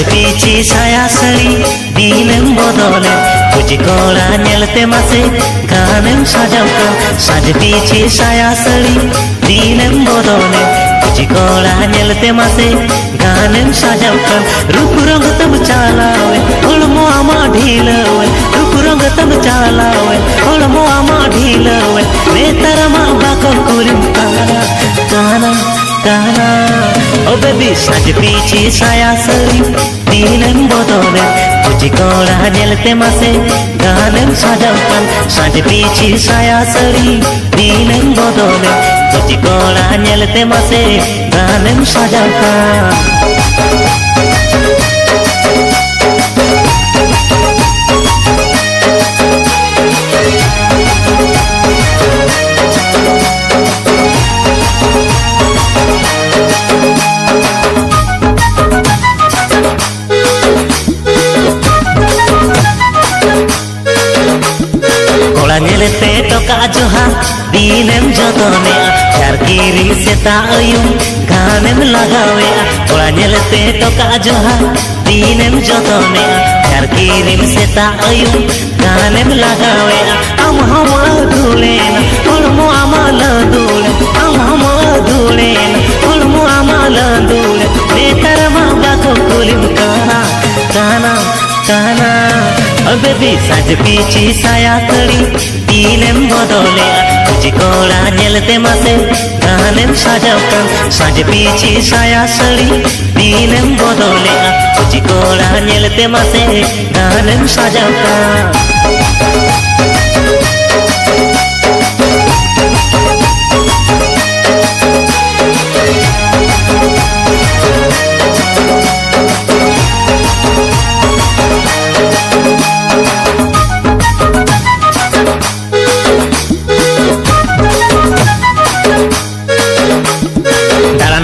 पीछे साया सड़ी दीनेम बदले तुझे कोड़ा नेलते मासे गानेम सजावकर साज पीछे साया सड़ी दीनेम बदले तुझे कोड़ा नेलते मासे गानेम सजावकर रूप रंग तब चालावे होलमो आमा ढीलवे रूप रंग तब चालावे होलमो आमा ढीलवे नेतर मा बाको कुरिम काना काना काना ओ बेबी साज पीछे साया सड़ी दीनेम बदले तुझे कोड़ा नेलते मासे गानेम सजावकर साज पीछे साया सड़ी दीनेम बदले तुझे कोड़ा नेलते मासे गानेम सजावकर नेलते टोका जोहा दीनेम जतने यार कीरी सेता अयुम गानेम लगावे ओला नेलते टोका जोहा दीनेम जतने यार कीरी सेता अयुम गानेम लगावे हम धुलेन होलमो आमाल धुले हम धुलेन होलमो आमाल धुले नेतर मा बाको कुलिम काना काना काना ओ बेबी साज पीछे साया सड़ी दीनेम बदले तुझे कोड़ा नेलते मासे गानेम सजावकर साज पीछे साया सड़ी दीनेम बदले तुझे कोड़ा नेलते मासे गानेम सजावकर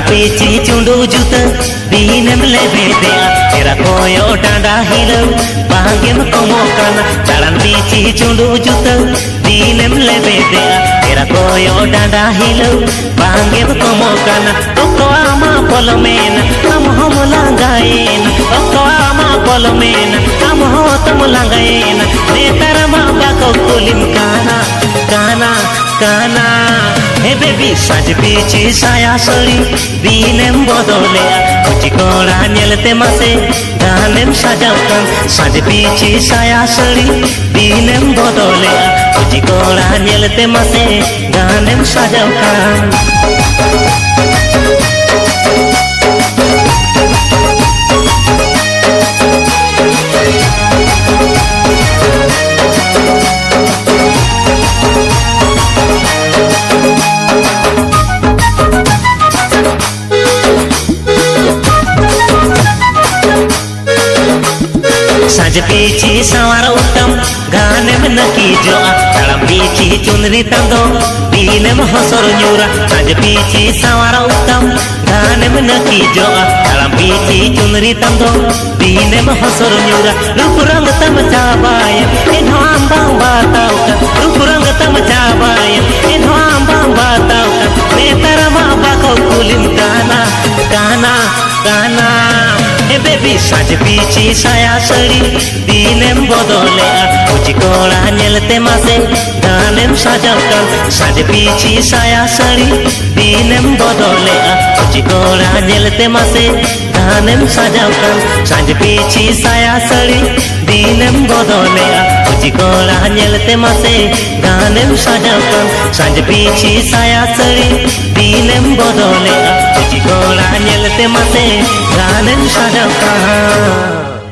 पीछे चुंडू जुत दीनेम लेबे दिया तेरा कोयो डांडा हिलो बांगेम कमो काना दाड़ान पीछे चुंडू जुत दीनेम लेबे दिया तेरा कोयो डांडा हिलो बांगेम कमो काना ओको आमा पलमेन हम लांगाएन ओको आमा पलमेन हम लांगाएन नेतर मा बाको कुलिम काना काना काना हे बेबी साज पीछे साया सड़ी दीनेम बदले तुझे कोड़ा नेलते मासे गानेम सजावकर साज पीछे साया सड़ी दीनेम बदले तुझे कोड़ा नेलते मासे गानेम सजावकर साज पीछे सवार उत्तम गानेम नकी जो तड़म पीछे चुनरी तंदो दीनेम हसर न्यूरा साज पीछे सवार उत्तम गानेम नकी जो तड़म पीछे चुनरी तंदो दीनेम हसर न्यूरा रूप रंग तम चाबाय इन्हो आंबां बाताव रूप रंग तम चाबाय इन्हो आंबां बाताव नेतर मा बाको कुलिम काना काना काना हे बेबी साज पीछे साया सड़ी दीनेम बदले तुझे कोड़ा नेलते मासे गानेम सजावकर साज पीछे साया सड़ी दीनेम बदले तुझे कोड़ा नेलते मासे गानेम सजावकर साज पीछे साया सड़ी दीनेम बदले तुझे कोड़ा नेलते मासे गानेम सजावकर साज पीछे साया सड़ी दीनेम बदले तुझे कोड़ा नेलते मासे गानेम सजावकर